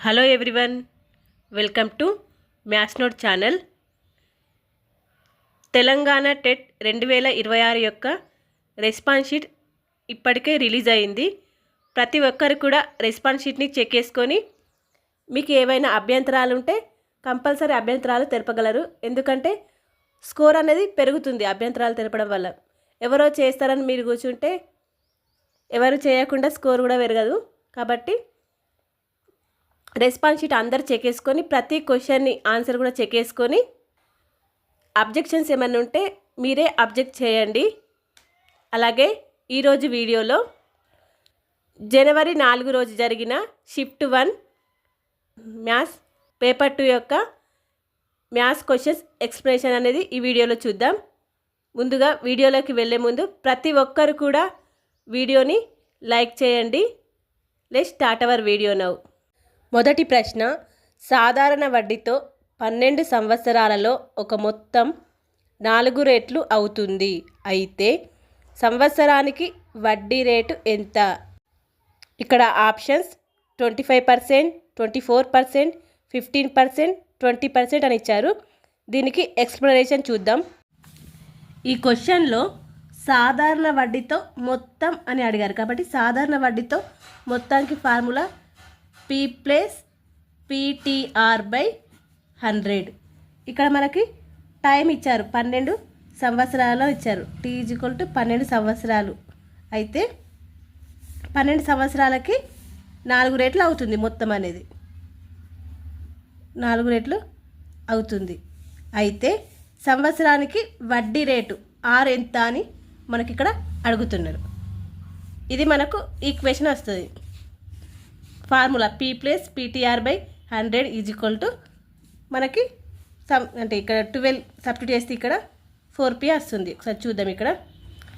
Hello everyone, welcome to maths note channel. Telangana TET 2026 యొక్క response sheet ఇప్పటికే release అయింది. ప్రతి ఒక్కరు కూడా రెస్పాన్స్ షీట్ని చెక్ చేసుకొని మీకు ఏవైనా అభ్యంతరాలు ఉంటే కంపల్సరీ అభ్యంతరాలు తెలపగలరు. ఎందుకంటే స్కోర్ అనేది పెరుగుతుంది అభ్యంతరాలు తెలపడం వల్ల. ఎవరో చేస్తారని మీరు కూర్చుంటే ఎవరు చేయకుండా స్కోర్ కూడా పెరగదు. కాబట్టి రెస్పాన్స్ షీట్ అందరు చెక్ చేసుకొని ప్రతి క్వశ్చన్ని ఆన్సర్ కూడా చెక్ చేసుకొని అబ్జెక్షన్స్ ఏమైనా ఉంటే మీరే అబ్జెక్ట్ చేయండి. అలాగే ఈరోజు వీడియోలో జనవరి 4 రోజు జరిగిన షిఫ్ట్ 1 మ్యాథ్స్ పేపర్ 2 యొక్క మ్యాథ్స్ క్వశ్చన్స్ ఎక్స్ప్లెనేషన్ అనేది ఈ వీడియోలో చూద్దాం. ముందుగా వీడియోలోకి వెళ్ళే ముందు ప్రతి ఒక్కరు కూడా వీడియోని లైక్ చేయండి. Let's start our video now. మొదటి ప్రశ్న, సాధారణ వడ్డీతో 12 సంవత్సరాలలో ఒక మొత్తం 4 రెట్లు అవుతుంది. అయితే సంవత్సరానికి వడ్డీ రేటు ఎంత? ఇక్కడ ఆప్షన్స్ 25%, 24%, 15%, 20% అని ఇచ్చారు. దీనికి ఎక్స్ప్లెనేషన్ చూద్దాం. ఈ క్వశ్చన్లో సాధారణ వడ్డీతో మొత్తం అని అడిగారు కాబట్టి సాధారణ వడ్డీతో మొత్తానికి ఫార్ములా P ప్లస్ PTR/100. ఇక్కడ మనకి టైం ఇచ్చారు, 12 సంవత్సరాలు ఇచ్చారు. T = 12 సంవత్సరాలు. అయితే 12 సంవత్సరాలకి 4 రెట్లు అవుతుంది. మొత్తం అనేది 4 రెట్లు అవుతుంది. అయితే సంవత్సరానికి వడ్డీ రేటు R ఎంత అని మనకి ఇక్కడ అడుగుతున్నారు. ఇది మనకు ఈక్వేషన్ వస్తుంది. ఫార్ములా P ప్లస్ PTR/100 = మనకి అంటే ఇక్కడ 12 సబ్స్టిట్యూట్ చేస్తే ఇక్కడ 4P వస్తుంది. ఒకసారి చూద్దాం. ఇక్కడ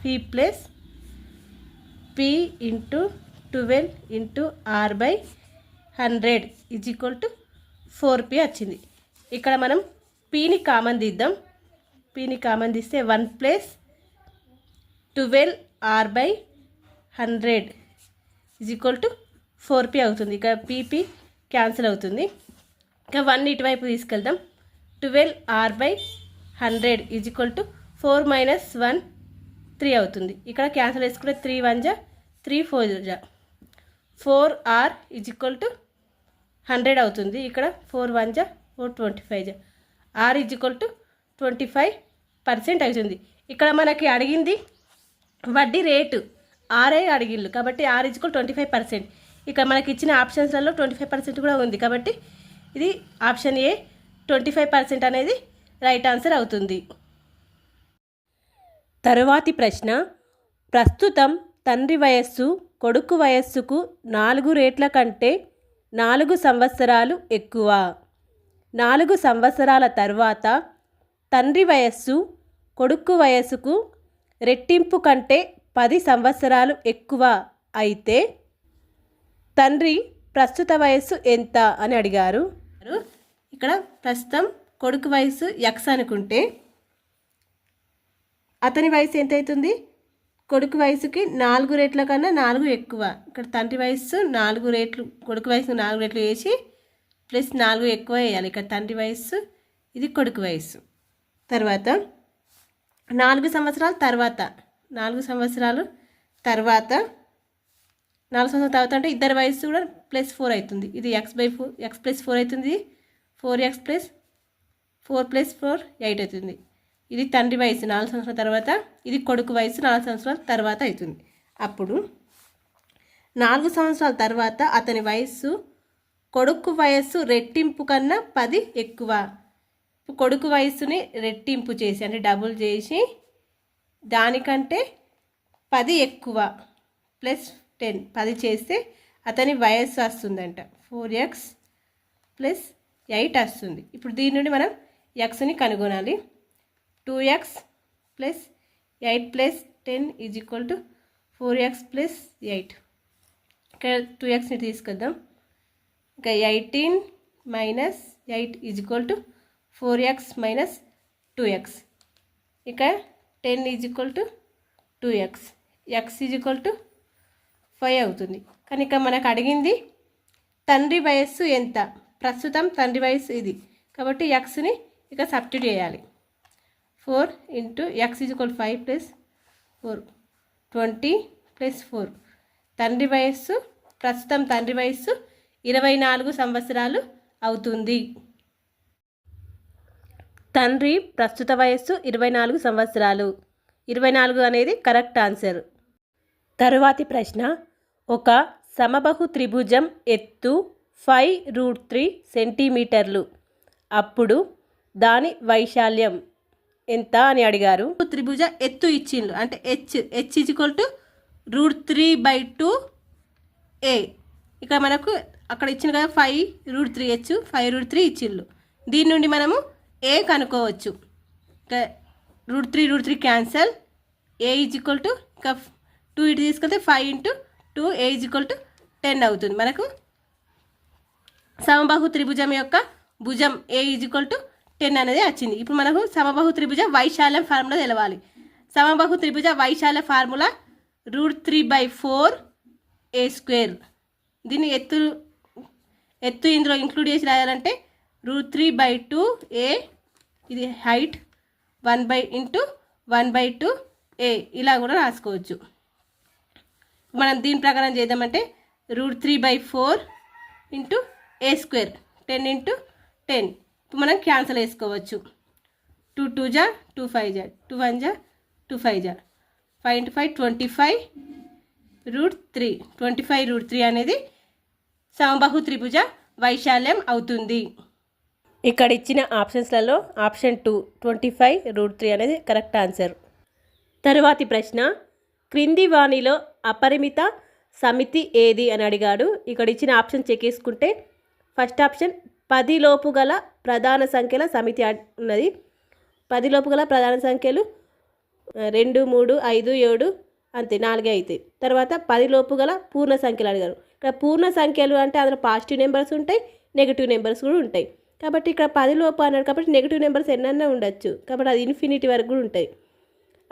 P plus P × 12 × R/100 = 4P వచ్చింది. ఇక్కడ మనం Pని కామన్ తీద్దాం. Pని కామన్ తీస్తే 1 ప్లస్ 12 R/100 = 4P అవుతుంది. ఇక PP క్యాన్సిల్ అవుతుంది. ఇక 1 ఇటువైపు తీసుకెళ్దాం. 12 R/100 = 4 - 1 3 అవుతుంది. ఇక్కడ క్యాన్సిల్ చేసుకుంటే 3 × 1 = 3 × 4 = 4R = 100 అవుతుంది. ఇక్కడ 4 × 1 = 4 × 25 R = 25% అవుతుంది. ఇక్కడ మనకి అడిగింది వడ్డీ రేటు ఆర్ఐ అడిగిళ్ళు కాబట్టి R = 25%. ఇక్కడ మనకి ఇచ్చిన ఆప్షన్స్లలో 25% కూడా ఉంది కాబట్టి ఇది ఆప్షన్ ఏ 25% అనేది రైట్ ఆన్సర్ అవుతుంది. తరువాతి ప్రశ్న, ప్రస్తుతం తండ్రి వయస్సు కొడుకు వయస్సుకు 4 రెట్ల కంటే 4 సంవత్సరాలు ఎక్కువ. 4 సంవత్సరాల తర్వాత తండ్రి వయస్సు కొడుకు వయస్సుకు రెట్టింపు కంటే 10 సంవత్సరాలు ఎక్కువ. అయితే తండ్రి ప్రస్తుత వయస్సు ఎంత అని అడిగారు. ఇక్కడ ప్రస్తుతం కొడుకు వయసు X అనుకుంటే అతని వయసు ఎంత అవుతుంది? కొడుకు వయసుకి 4 రెట్ల కన్నా 4 ఎక్కువ. ఇక్కడ తండ్రి వయస్సు 4 రెట్లు, కొడుకు వయసు 4 రెట్లు వేసి ప్లస్ 4 ఎక్కువ వేయాలి. ఇక్కడ తండ్రి వయస్సు, ఇది కొడుకు వయస్సు. తర్వాత 4 సంవత్సరాల తర్వాత 4 సంవత్సరాలు తర్వాత 4 సంవత్సరాల తర్వాత అంటే ఇద్దరి వయసు కూడా +4 అవుతుంది. ఇది X/4 X + 4 అవుతుంది. 4X + 4 + 4 8 అవుతుంది. ఇది తండ్రి వయసు 4 సంవత్సరాల తర్వాత, ఇది కొడుకు వయసు 4 సంవత్సరాల తర్వాత అవుతుంది. అప్పుడు 4 సంవత్సరాల తర్వాత అతని వయస్సు కొడుకు వయస్సు రెట్టింపు కన్నా 10 ఎక్కువ. కొడుకు వయస్సుని రెట్టింపు చేసి అంటే డబుల్ చేసి దానికంటే 10 ఎక్కువ +10 10 చేస్తే అతని వయస్సు వస్తుందంట 4X + 8 వస్తుంది. ఇప్పుడు దీని నుండి మనం Xని కనుగొనాలి. 2X + 8 + 10 = 4X + 8. ఇక్కడ 2Xని తీసుకొద్దాం. ఇంకా 18 - 8 = 4X - 2X. ఇక 10 = 2X. X = 5 అవుతుంది. కానీ ఇక్కడ మనకు అడిగింది తండ్రి వయస్సు ఎంత? ప్రస్తుతం తండ్రి వయస్సు ఇది కాబట్టి ఎక్స్ని ఇక సబ్స్టిట్యూట్ చేయాలి. 4 into X is equal 5 plus 4 20 plus 4. తండ్రి వయస్సు ప్రస్తుతం తండ్రి వయస్సు 24 సంవత్సరాలు అవుతుంది. తండ్రి ప్రస్తుత వయస్సు 24 సంవత్సరాలు. 24 అనేది కరెక్ట్ ఆన్సర్. తరువాతి ప్రశ్న, ఒక సమబాహు త్రిభుజం ఎత్తు 5√3 సెంటీమీటర్లు, అప్పుడు దాని వైశాల్యం ఎంత అని అడిగారు. త్రిభుజ ఎత్తు ఇచ్చిండ్రు అంటే హెచ్ ఈజ్ ఈక్వల్ టు √3/2 ఏ. ఇక్కడ మనకు అక్కడ ఇచ్చిన కదా 5√3 హెచ్ 5√3 ఇచ్చిండ్రు. దీని నుండి మనము ఏ కనుక్కోవచ్చు. √3 cancel. A is equal to ఇంకా 2 ఇటు తీసుకెళ్తే 5 into 2 A is equal to 10 అవుతుంది. మనకు సమబాహు త్రిభుజం యొక్క భుజం ఏ ఈజ్ ఈక్వల్ టు 10 అనేది వచ్చింది. ఇప్పుడు మనకు సమబాహు త్రిభుజ వైశాల్యం ఫార్ములా తెలవాలి. సమబాహు త్రిభుజ వైశాల్య ఫార్ములా √3/4 a². దీన్ని ఎత్తు ఇందులో ఇంక్లూడ్ చేసి రాయాలంటే √3/2 a, ఇది హైట్ 1/2 a, ఇలా కూడా రాసుకోవచ్చు. మనం దీని ప్రకారం చేద్దామంటే √3/4 ఇంటూ a², 10 ఇంటూ 10. ఇప్పుడు మనం క్యాన్సల్ వేసుకోవచ్చు. 2 2 జా 2 5 జా 2 1 జా 2 5 జా 5 ఇంటూ 5 25√3. 25√3 అనేది సమబాహు త్రిభుజ వైశాల్యం అవుతుంది. ఇక్కడ ఇచ్చిన ఆప్షన్స్లలో ఆప్షన్ 2 25√3 అనేది కరెక్ట్ ఆన్సర్. తరువాతి ప్రశ్న, క్రింది వాణిలో అపరిమిత సమితి ఏది అని అడిగాడు. ఇక్కడ ఇచ్చిన ఆప్షన్ చెక్ చేసుకుంటే ఫస్ట్ ఆప్షన్ 10 లోపు గల ప్రధాన సంఖ్యల సమితి ఉన్నది. 10 లోపు గల ప్రధాన సంఖ్యలు 2 3 5 7 అంతే 4 అవుతాయి. తర్వాత 10 లోపు గల పూర్ణ సంఖ్యలు అడిగారు. ఇక్కడ పూర్ణ సంఖ్యలు అంటే అందులో పాజిటివ్ నెంబర్స్ ఉంటాయి, నెగిటివ్ నెంబర్స్ కూడా ఉంటాయి. కాబట్టి ఇక్కడ 10 లోపు అన్నాడు కాబట్టి నెగిటివ్ నెంబర్స్ ఎన్నైనా ఉండొచ్చు కాబట్టి అది ఇన్ఫినిటీ వరకు కూడా ఉంటాయి.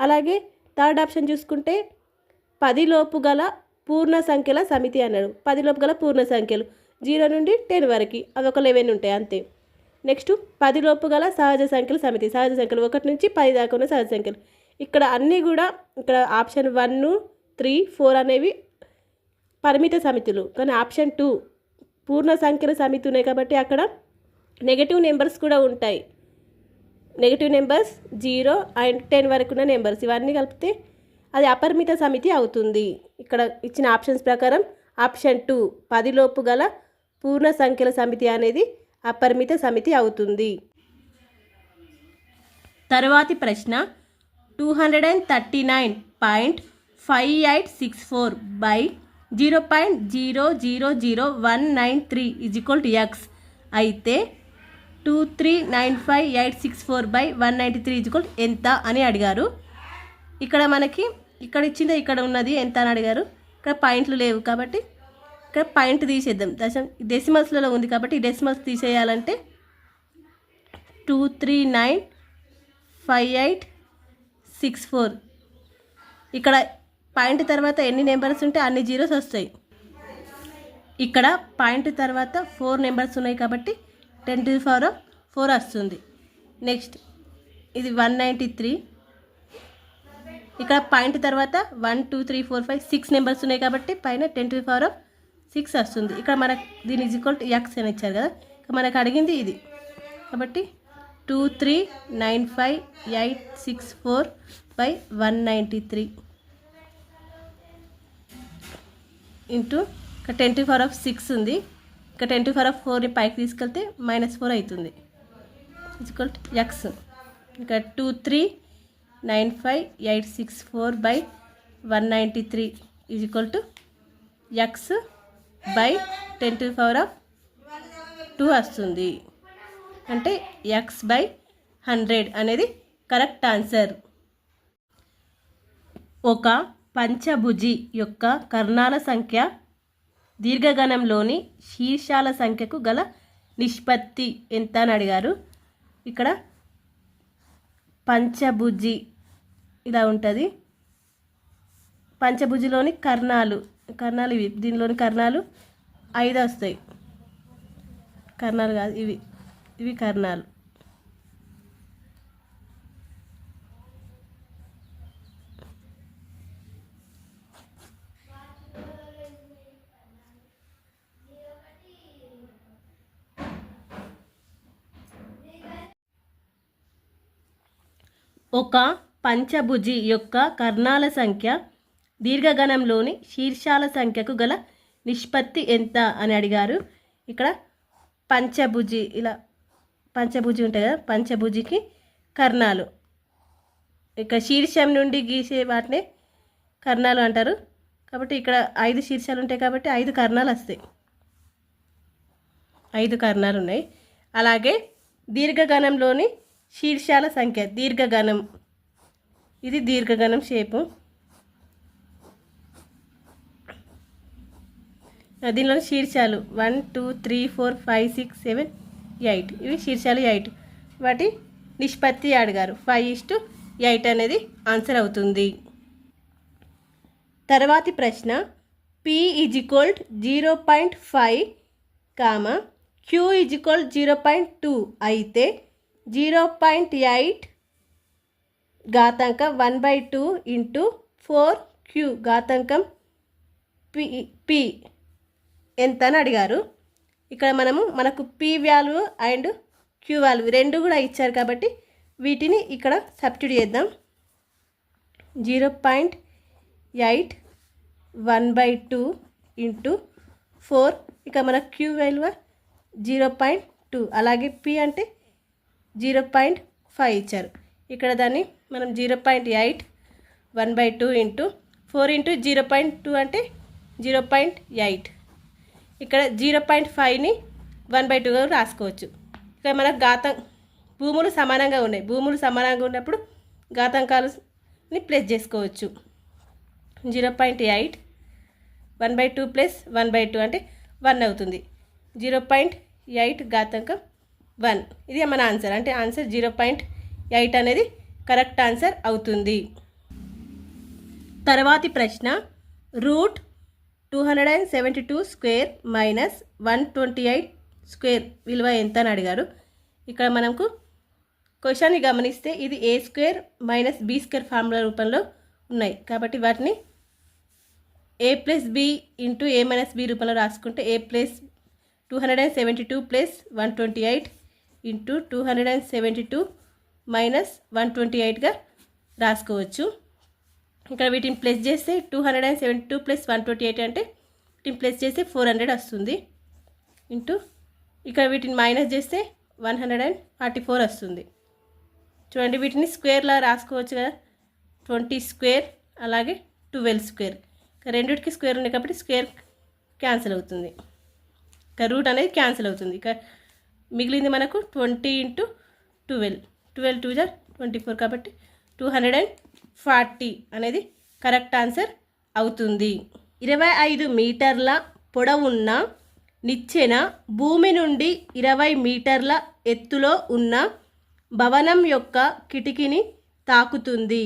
అలాగే థర్డ్ ఆప్షన్ చూసుకుంటే 10 లోపు గల పూర్ణ సంఖ్యల సమితి అన్నాడు. 10 లోపు గల పూర్ణ సంఖ్యలు 0 నుండి 10 వరకు అదొక 11 ఉంటాయి అంతే. నెక్స్ట్ 10 లోపు గల సహజ సంఖ్యల సమితి, సహజ సంఖ్యలు 1 నుంచి 10 దాకా ఉన్న సహజ సంఖ్యలు. ఇక్కడ అన్నీ కూడా ఇక్కడ ఆప్షన్ 1 3 4 అనేవి పరిమిత సమితులు, కానీ ఆప్షన్ 2 పూర్ణ సంఖ్యల సమితి ఉన్నాయి కాబట్టి అక్కడ నెగటివ్ నెంబర్స్ కూడా ఉంటాయి. నెగటివ్ నెంబర్స్ 0 అండ్ 10 వరకు ఉన్న నెంబర్స్ ఇవన్నీ కలిపితే అది అపరిమిత సమితి అవుతుంది. ఇక్కడ ఇచ్చిన ఆప్షన్స్ ప్రకారం ఆప్షన్ 2 10 లోపు గల పూర్ణ సంఖ్యల సమితి అనేది అపరిమిత సమితి అవుతుంది. తరువాతి ప్రశ్న, 239.5864 by 0.000193 = x అయితే 2395864 by 193 ఎంత అని అడిగారు. ఇక్కడ మనకి ఇక్కడ ఇచ్చిందే ఇక్కడ ఉన్నది ఎంత అని అడిగారు. ఇక్కడ పాయింట్లు లేవు కాబట్టి ఇక్కడ పాయింట్ తీసేద్దాం. డెసిమల్స్లలో ఉంది కాబట్టి డెసిమల్స్ తీసేయాలంటే 2395864. ఇక్కడ పాయింట్ తర్వాత ఎన్ని నెంబర్స్ ఉంటే అన్ని జీరోస్ వస్తాయి. ఇక్కడ పాయింట్ తర్వాత 4 నెంబర్స్ ఉన్నాయి కాబట్టి 10⁴ వస్తుంది. నెక్స్ట్ ఇది 193. ఇక్కడ పాయింట్ తర్వాత 1 2 3 4 5 6 నెంబర్స్ ఉన్నాయి కాబట్టి పైన 10⁶ వస్తుంది. ఇక్కడ మనకు దీని = x అని ఇచ్చారు కదా, మనకు అడిగింది ఇది కాబట్టి 2395864 by 193 ఇంటూ ఇక్కడ 10⁶ ఉంది. ఇక్కడ 10⁴ పైకి తీసుకెళ్తే -4 అవుతుంది = x. ఇక్కడ 2395864 by 193 = x by 10⁴ వస్తుంది. అంటే x by 100 అనేది కరెక్ట్ ఆన్సర్. ఒక పంచభుజి యొక్క కర్ణాల సంఖ్య దీర్ఘగణంలోని శీర్షాల సంఖ్యకు గల నిష్పత్తి ఎంత అని అడిగారు. ఇక్కడ పంచభుజి ఇలా ఉంటుంది. పంచభుజిలోని కర్ణాలు ఇవి, దీనిలోని కర్ణాలు 5 వస్తాయి. కర్ణాలు కాదు, ఇవి కర్ణాలు. ఒక పంచభుజి యొక్క కర్ణాల సంఖ్య దీర్ఘగణంలోని శీర్షాల సంఖ్యకు గల నిష్పత్తి ఎంత అని అడిగారు. ఇక్కడ పంచభుజి, ఇలా పంచభుజి ఉంటాయి కదా, పంచభుజికి కర్ణాలు, ఇక శీర్షం నుండి గీసే వాటిని కర్ణాలు అంటారు. కాబట్టి ఇక్కడ 5 శీర్షాలు ఉంటాయి కాబట్టి 5 కర్ణాలు వస్తాయి, 5 కర్ణాలు ఉన్నాయి. అలాగే దీర్ఘగణంలోని శీర్షాల సంఖ్య, దీర్ఘగణం, ఇది దీర్ఘగణం షేపు. దీనిలో శీర్షాలు 1 2 3 4 5 6 7 8, ఇవి శీర్షాలు 8. వాటి నిష్పత్తి అడిగారు. 5:8 అనేది ఆన్సర్ అవుతుంది. తర్వాతి ప్రశ్న, P = 0.5, Q = 0.2 అయితే 0.8 ఘాతాంకం 1/2 × 4Q ఘాతాంకం P ఎంత అని అడిగారు. ఇక్కడ మనకు P value and Q value రెండు కూడా ఇచ్చారు కాబట్టి వీటిని ఇక్కడ సబ్స్టిట్యూట్ చేద్దాం. 0.8 1/2 × 4, ఇక మన Q వాల్యూ 0.2, అలాగే P అంటే 0.5 ఇచ్చారు. ఇక్కడ దాన్ని మనం 0.8 1/2 × 4 × 0.2 అంటే 0.8. ఇక్కడ 0.5ని 1/2గా రాసుకోవచ్చు. ఇక్కడ మనకు భూములు సమానంగా ఉన్నాయి, భూములు సమానంగా ఉన్నప్పుడు ఘాతాంకాలని ప్లస్ చేసుకోవచ్చు. 0.8 1/2 + 1/2 అంటే 1 అవుతుంది. 0.8 ఘాతాంకం 1, ఇది మన ఆన్సర్. అంటే ఆన్సర్ 0.8 అనేది కరెక్ట్ ఆన్సర్ అవుతుంది. తర్వాతి ప్రశ్న, √272² - 128² విలువ ఎంత అని అడిగారు. ఇక్కడ మనకు క్వశ్చన్ని గమనిస్తే ఇది a² - b² ఫార్ములా రూపంలో ఉన్నాయి కాబట్టి వాటిని a + b × a - b రూపంలో రాసుకుంటే a + 272 + 128 × 272 - 128గా రాసుకోవచ్చు. ఇక్కడ వీటిని ప్లస్ చేస్తే 272 + 128 అంటే వీటిని ప్లస్ చేస్తే 400 వస్తుంది. ఇక్కడ వీటిని మైనస్ చేస్తే 144 వస్తుంది. చూడండి, వీటిని స్క్వేర్లా రాసుకోవచ్చు కదా, 20² అలాగే 12². రెండిటికి స్క్వేర్ ఉంది కాబట్టి స్క్వేర్ క్యాన్సిల్ అవుతుంది, ఇక రూట్ అనేది క్యాన్సిల్ అవుతుంది. ఇక మిగిలింది మనకు 20 × 12, 12 2 24 కాబట్టి 240 అనేది కరెక్ట్ ఆన్సర్ అవుతుంది. 25 మీటర్ల పొడవున్న నిచ్చెన భూమి నుండి 20 మీటర్ల ఎత్తులో ఉన్న భవనం యొక్క కిటికీని తాకుతుంది.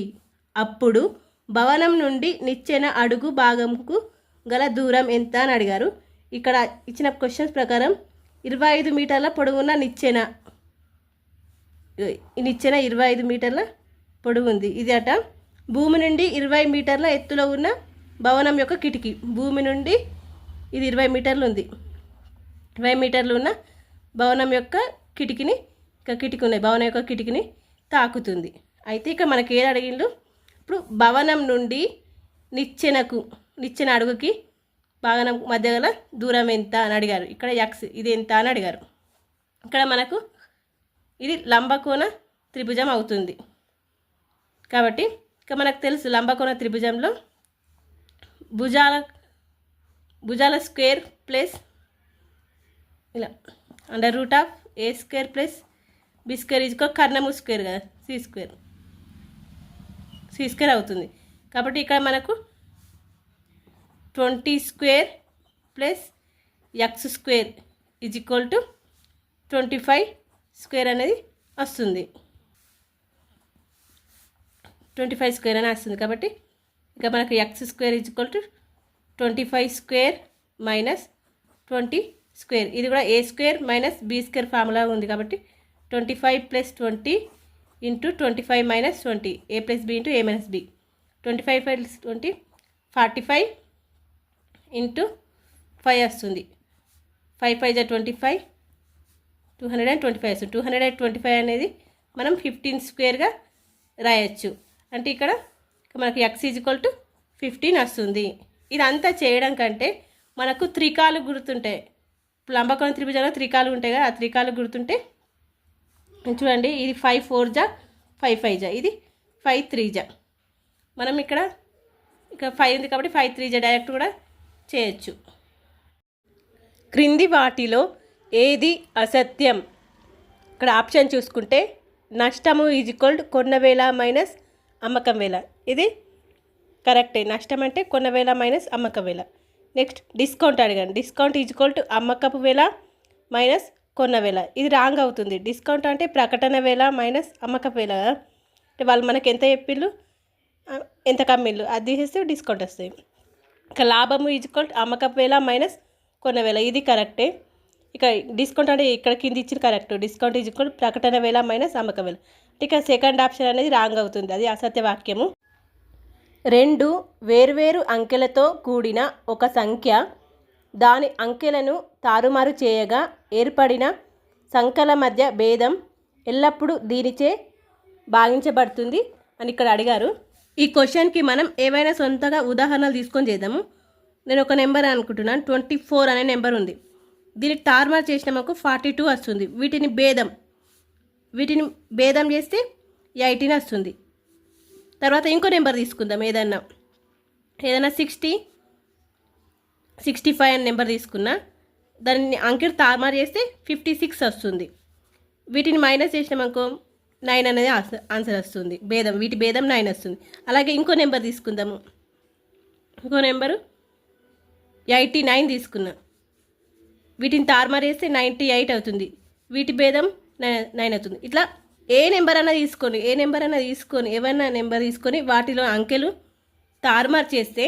అప్పుడు భవనం నుండి నిచ్చెన అడుగు భాగంకు గల దూరం ఎంత అని అడిగారు. ఇక్కడ ఇచ్చిన క్వశ్చన్స్ ప్రకారం 25 మీటర్ల పొడవున్న నిచ్చెన, ఈ నిచ్చెన 25 మీటర్ల పొడవు ఉంది. ఇది అట భూమి నుండి 20 మీటర్ల ఎత్తులో ఉన్న భవనం యొక్క కిటికీ. భూమి నుండి ఇది 20 మీటర్లు ఉంది, 20 మీటర్లు ఉన్న భవనం యొక్క కిటికీని, ఇక కిటికీ ఉన్నాయి, భవనం యొక్క కిటికీని తాకుతుంది. అయితే ఇక మనకి ఏది అడిగిండు, ఇప్పుడు భవనం నుండి నిచ్చెన అడుగుకి భవనం మధ్య గల దూరం ఎంత అని అడిగారు. ఇక్కడ ఎక్స్ ఇది ఎంత అని అడిగారు. ఇక్కడ మనకు ఇది లంబకోణ త్రిభుజం అవుతుంది కాబట్టి ఇక మనకు తెలుసు లంబకోణ త్రిభుజంలో భుజాల స్క్వేర్ ప్లస్ ఇలా √a² + b² కర్ణము స్క్వేర్ కదా, c² అవుతుంది. కాబట్టి ఇక్కడ మనకు 20² + x² = 25² అనేది వస్తుంది, 25² అని వస్తుంది. కాబట్టి ఇక మనకు x² = 25² - 20² స్క్వేర్, ఇది కూడా a square minus b square formula ఉంది కాబట్టి 25 + 20 × 25 - 20 a + b × a - b 25 + 20 45 × 5 వస్తుంది. 5 × 5 = 25, 225 వస్తుంది. 225 అనేది మనం 15 స్క్వేర్గా రాయొచ్చు. అంటే ఇక్కడ మనకు x = 15 వస్తుంది. ఇదంతా చేయడం కంటే మనకు త్రికాలు గుర్తుంటాయి. లంబకోణ త్రిభుజంలో త్రికాలు ఉంటాయి కదా, ఆ త్రికాలు గుర్తుంటే చూడండి, ఇది 5 4 జా 5 5 జా, ఇది 5 3 జా. మనం ఇక్కడ 5 ఉంది కాబట్టి 5 3 జా డైరెక్ట్ కూడా చేయొచ్చు. క్రింది వాటిలో ఏది అసత్యం? ఇక్కడ ఆప్షన్ చూసుకుంటే నష్టము = కొన్న వేల మైనస్ అమ్మకం వేల, ఇది కరెక్టే. నష్టం అంటే కొన్న వేల మైనస్ అమ్మకం వేల. నెక్స్ట్ డిస్కౌంట్ అడిగాను. డిస్కౌంట్ = అమ్మకపు వేల మైనస్ కొన్న వేల, ఇది రాంగ్ అవుతుంది. డిస్కౌంట్ అంటే ప్రకటన వేల మైనస్ అమ్మకపు వేల కదా, అంటే వాళ్ళు మనకి ఎంత చెప్పిళ్ళు ఎంత కమ్మిళ్ళు అది తీసేస్తే డిస్కౌంట్ వస్తుంది. ఇక లాభము = అమ్మకపు వేల మైనస్ కొన్న వేల, ఇది కరెక్టే. ఇక డిస్కౌంట్ అంటే ఇక్కడ కింద ఇచ్చిన కరెక్ట్. డిస్కౌంట్ = ప్రకటన వేల మైనస్ అమ్మకం వేల. ఇక సెకండ్ ఆప్షన్ అనేది రాంగ్ అవుతుంది, అది అసత్య వాక్యము. 2 వేర్వేరు అంకెలతో కూడిన ఒక సంఖ్య దాని అంకెలను తారుమారు చేయగా ఏర్పడిన సంఖ్యల మధ్య భేదం ఎల్లప్పుడూ దీనిచే భాగించబడుతుంది అని ఇక్కడ అడిగారు. ఈ క్వశ్చన్కి మనం ఏవైనా సొంతగా ఉదాహరణలు తీసుకొని చేద్దాము. నేను ఒక నెంబర్ అనుకుంటున్నాను, 24 అనే నెంబర్ ఉంది. దీన్ని తారుమారు చేసినామకు 42 వస్తుంది. వీటిని భేదం చేస్తే 18 వస్తుంది. తర్వాత ఇంకో నెంబర్ తీసుకుందాం, ఏదైనా 60 65 అనే నెంబర్ తీసుకున్నా, దాన్ని అంకెలు తారుమారు చేస్తే 56 వస్తుంది. వీటిని మైనస్ చేసినామనుకో 9 అనేది ఆన్సర్ వస్తుంది. వీటి భేదం 9 వస్తుంది. అలాగే ఇంకో నెంబర్ తీసుకుందాము. ఇంకో నెంబరు 89 తీసుకున్నా, వీటిని తారుమారు చేస్తే 98 అవుతుంది. వీటి భేదం 9 అవుతుంది. ఇట్లా ఏ నెంబర్ అన్నా తీసుకొని ఏమైనా నెంబర్ తీసుకొని వాటిలో అంకెలు తారుమారు చేస్తే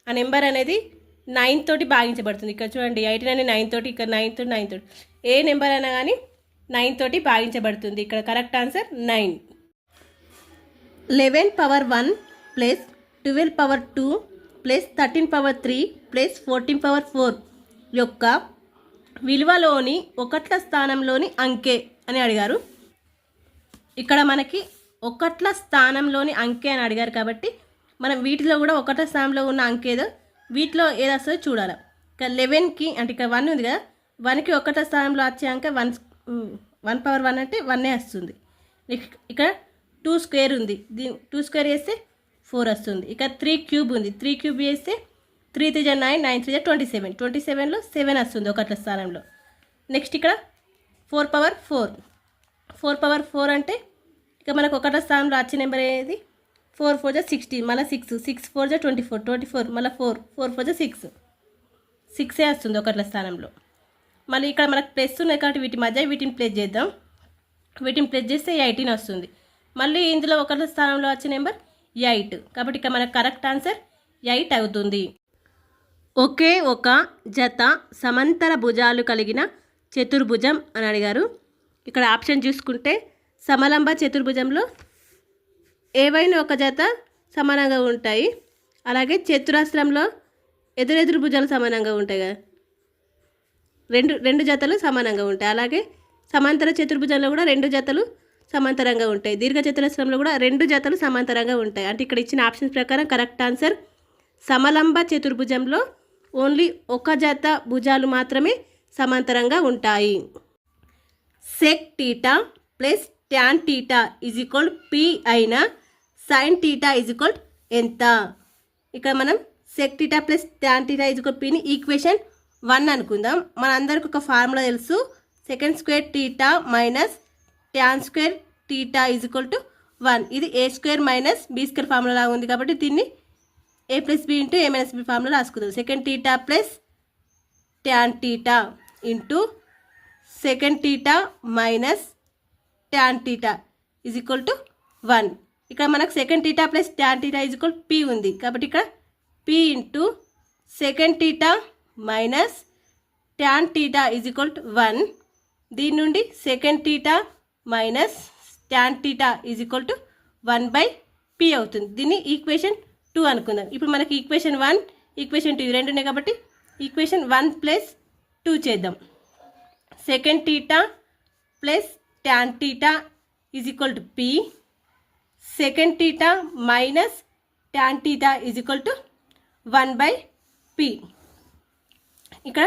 ఆ నెంబర్ అనేది 9 తోటి భాగించబడుతుంది. ఇక్కడ చూడండి 18 అనేది 9 తోటి, ఇక్కడ 9 తోటి ఏ నెంబర్ అయినా కానీ 9 తోటి భాగించబడుతుంది. ఇక్కడ కరెక్ట్ ఆన్సర్ 9. 11^1 + 12^2 + 13^3 + 14^4 యొక్క విలువలోని ఒకట్ల స్థానంలోని అంకె అని అడిగారు. ఇక్కడ మనకి ఒకట్ల స్థానంలోని అంకె అని అడిగారు కాబట్టి మనం వీటిలో కూడా ఒకట్ల స్థానంలో ఉన్న అంకె ఏదో వీటిలో ఏది వస్తుందో చూడాలి. ఇక్కడ 11కి అంటే ఇక్కడ 1 ఉంది కదా, 1కి ఒకట్ల స్థానంలో వచ్చే అంక 1/1 అంటే 1 వస్తుంది. ఇక్కడ 2 స్క్వేర్ ఉంది, దీని 2 స్క్వేర్ చేస్తే 4 వస్తుంది. ఇక 3 క్యూబ్ ఉంది, 3 క్యూబ్ చేస్తే 3 3 9, 9 3 27, 27లో 7 వస్తుంది ఒకట్ల స్థానంలో. నెక్స్ట్ ఇక్కడ 4/4 అంటే ఇక మనకు ఒకట్ల స్థానంలో వచ్చే నెంబర్ ఏది 4 4 16, మళ్ళీ 6 6 4 24, 24 మళ్ళీ 4 4 4 6 6 వస్తుంది ఒకట్ల స్థానంలో. మళ్ళీ ఇక్కడ మనకు ప్లస్ ఉన్నాయి కాబట్టి వీటి మధ్య వీటిని ప్లస్ చేద్దాం. వీటిని ప్లస్ చేస్తే 18 వస్తుంది. మళ్ళీ ఇందులో ఒకట్ల స్థానంలో వచ్చే నెంబర్ 8 కాబట్టి ఇక్కడ మనకు కరెక్ట్ ఆన్సర్ 8 అవుతుంది. ఒకే ఒక జత సమాంతర భుజాలు కలిగిన చతుర్భుజం అని అడిగారు. ఇక్కడ ఆప్షన్ చూసుకుంటే సమలంబ చతుర్భుజంలో ఏవైనా ఒక జత సమానంగా ఉంటాయి. అలాగే చతురస్రంలో ఎదురెదురు భుజాలు సమానంగా ఉంటాయి కదా, రెండు జతలు సమానంగా ఉంటాయి. అలాగే సమాంతర చతుర్భుజంలో కూడా 2 జతలు సమాంతరంగా ఉంటాయి. దీర్ఘ చతురస్రంలో కూడా 2 జతలు సమాంతరంగా ఉంటాయి. అంటే ఇక్కడ ఇచ్చిన ఆప్షన్స్ ప్రకారం కరెక్ట్ ఆన్సర్ సమలంబ చతుర్భుజంలో ఓన్లీ ఒక జత భుజాలు మాత్రమే సమాంతరంగా ఉంటాయి. sec θ + tan θ = p అయినా sin θ = ఎంత? ఇక్కడ మనం sec θ + tan θ = p ని ఈక్వేషన్ 1 అనుకుందాం. మనందరికి ఒక ఫార్ములా తెలుసు, sec² θ - tan² θ = 1. ఇది a² - b² ఫార్ములా లాగా ఉంది కాబట్టి దీన్ని a + b × a - b formula రాసుకుందాం. sec θ + tan θ × sec θ - tan θ = 1. ఇక్కడ మనకు sec θ + tan θ = p ఉంది కాబట్టి ఇక్కడ p × sec θ - tan theta is equal to 1. దీని నుండి second theta minus tan theta is equal to 1/p అవుతుంది. దీన్ని ఈక్వేషన్ 2 అనుకుందాం. ఇప్పుడు మనకి ఈక్వేషన్ 1 ఈక్వేషన్ 2 రెండు ఉన్నాయి కాబట్టి ఈక్వేషన్ 1 ప్లస్ 2 చేద్దాం. Second theta plus tan theta is equal to p. Second theta minus tan theta is equal to 1/p. ఇక్కడ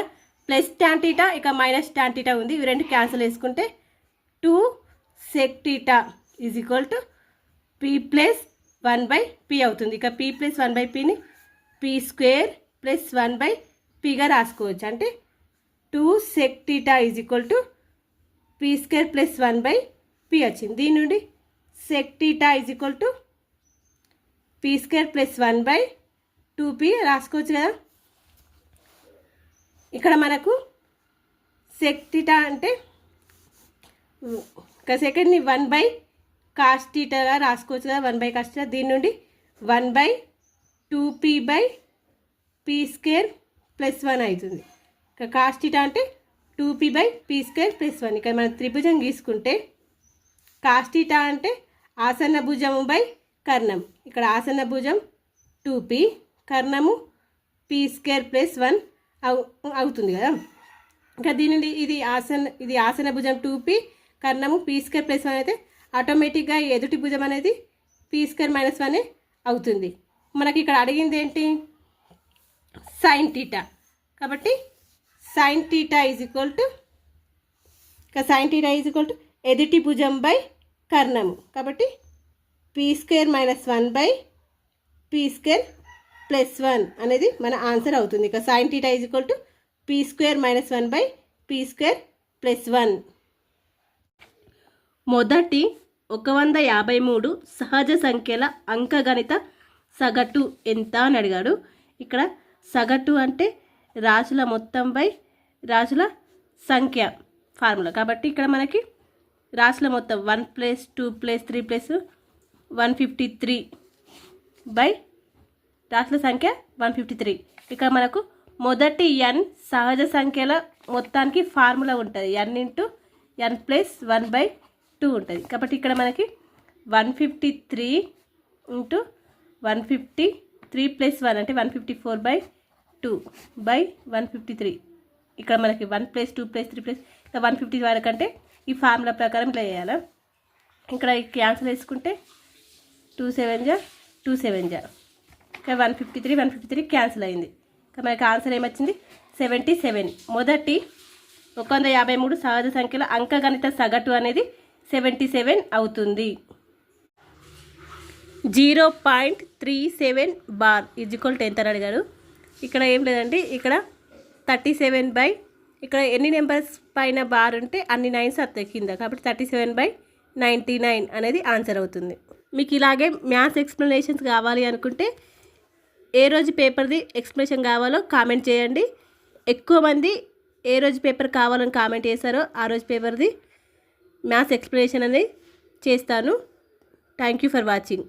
ప్లస్ tan theta ఇక మైనస్ tan theta ఉంది. ఇవి రెండు క్యాన్సిల్ చేసుకుంటే 2 sec theta is equal to p plus 1/p అవుతుంది. ఇక p plus 1/pని p square plus 1/pగా రాసుకోవచ్చు. అంటే 2 sec theta is equal to p square plus 1/p వచ్చింది. దీని నుండి sec theta is equal to p square plus 1/2p రాసుకోవచ్చు కదా. ఇక్కడ మనకు sec theta అంటే ఒక సెకండ్ని 1/cos thetaగా రాసుకోవచ్చు కదా. 1/cos theta దీని నుండి 1/2p/p స్క్వేర్ ప్లస్ 1 అవుతుంది. ఇక cos theta అంటే 2p/p స్క్వేర్ ప్లస్ 1. ఇక్కడ మనం త్రిభుజం గీసుకుంటే cos theta అంటే ఆసన్న భుజము బై కర్ణం. ఇక్కడ ఆసన్న భుజం 2p, కర్ణము p స్క్వేర్ ప్లస్ 1 అవుతుంది కదా. ఇంకా దీని నుండి ఇది ఆసన భుజం 2p, కర్ణము p స్క్వేర్ ప్లస్ 1 అయితే ఆటోమేటిక్గా ఎదుటి భుజం అనేది p స్క్వేర్ మైనస్ 1 అవుతుంది. మనకి ఇక్కడ అడిగింది ఏంటి? sin theta. కాబట్టి sin theta is equal to sin theta is equal to ఎదుటి భుజం బై కర్ణము. కాబట్టి p square minus 1/p square plus 1 అనేది మన ఆన్సర్ అవుతుంది. ఇక sin theta is equal to p square minus 1/p square plus 1. మొదటి 153 సహజ సంఖ్యల అంకగణిత సగటు ఎంత అని అడిగాడు. ఇక్కడ సగటు అంటే రాశుల మొత్తం బై రాశుల సంఖ్య ఫార్ములా. కాబట్టి ఇక్కడ మనకి రాశుల మొత్తం 1 + 2 + 3 + 153 బై రాశుల సంఖ్య 153. ఇక్కడ మనకు మొదటి n సహజ సంఖ్యల మొత్తానికి ఫార్ములా ఉంటుంది. n × n + 1/2 ఉంటుంది. కాబట్టి ఇక్కడ మనకి 153 × 153 + 1 అంటే 154/2 బై 153. ఇక్కడ మనకి 1 + 2 + 3 + 150 వరకు అంటే ఈ ఫార్ములా ప్రకారం ఇట్లా చేయాలి. ఇక్కడ క్యాన్సిల్ చేసుకుంటే 2 7 జా 2 7 జా ఇంకా 153 క్యాన్సిల్ అయింది. ఇంకా మనకి ఆన్సర్ ఏమొచ్చింది? 77. మొదటి 153 సహజ సంఖ్యల అంకగణిత సగటు అనేది 77 అవుతుంది. 0.37 బార్ ఈజ్ ఈక్వల్ టు ఎంత అని అడిగారు. ఇక్కడ ఏం లేదండి, ఇక్కడ 37 ఇక్కడ ఎన్ని నెంబర్స్ పైన బార్ ఉంటే అన్ని 9s వస్తాయి కింద. కాబట్టి 37/99 అనేది ఆన్సర్ అవుతుంది. మీకు ఇలాగే మ్యాథ్స్ ఎక్స్ప్లెనేషన్స్ కావాలి అనుకుంటే ఏ రోజు పేపర్ది ఎక్స్ప్లెనేషన్ కావాలో కామెంట్ చేయండి. ఎక్కువ మంది ఏ రోజు పేపర్ కావాలని కామెంట్ చేశారో ఆ రోజు పేపర్ది మ్యాథ్స్ ఎక్స్ప్లెనేషన్ అనేది చేస్తాను. Thank you for watching.